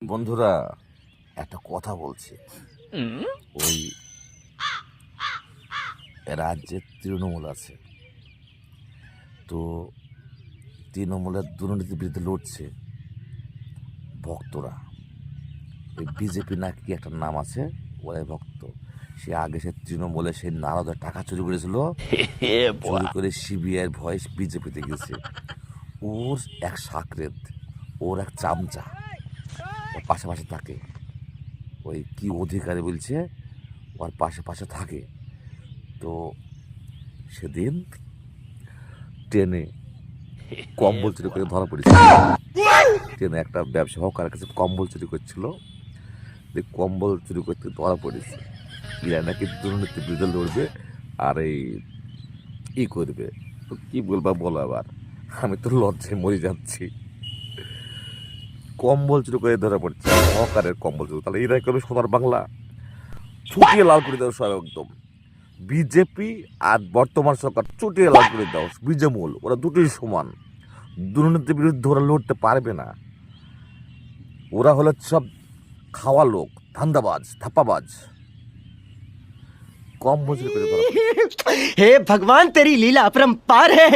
বন্ধুরা একটা কথা বলছি। ওই রাজ্যে তৃণমূল আছে, তো তৃণমূলের দুর্নীতির বিরুদ্ধে লড়ছে ভক্তরা। ওই বিজেপি নাকি একটা নাম আছে, ওরাই ভক্ত। সে আগে সে তৃণমূলে সেই নারদের টাকা চুরি করেছিল, চুরি করে সিবিআইয়ের ভয়েস বিজেপিতে গেছে। ওর এক সাকরেত, ওর এক চামচা ওর পাশে পাশে থাকে। ওই কি অধিকারী বলছে ওর পাশে পাশে থাকে। তো সেদিন ট্রেনে কম্বল চুরি করে ধরা পড়েছিল। ট্রেনে একটা ব্যবসা কার কাছে কম্বল চুরি করছিল, কম্বল চুরি করতে ধরা পড়েছে। এরা নাকি দুর্নীতির বিরুদ্ধে লড়বে আর এই করবে। তো কি বলবা বলো, আবার আমি তো লজ্জায় মরে যাচ্ছি। কম্বল চুরি করে ধরা পড়ছে, হকারের কম্বল চুরি। তাহলে এরা করবে সোনার বাংলা, ছুটিয়ে লাল করে দেওয়া সব একদম। বিজেপি আর বর্তমান সরকার চুটিয়ে লাল করে দাও, বিজেমূল ওরা দুটোই সমান। দুর্নীতির বিরুদ্ধে ওরা লড়তে পারবে না। ওরা হলো সব খাওয়া লোক, ধান্দাবাজ, ধাপ্পাবাজ। কম মজুরি করে ধরা। हे भगवान तेरी लीला अपरंपार है।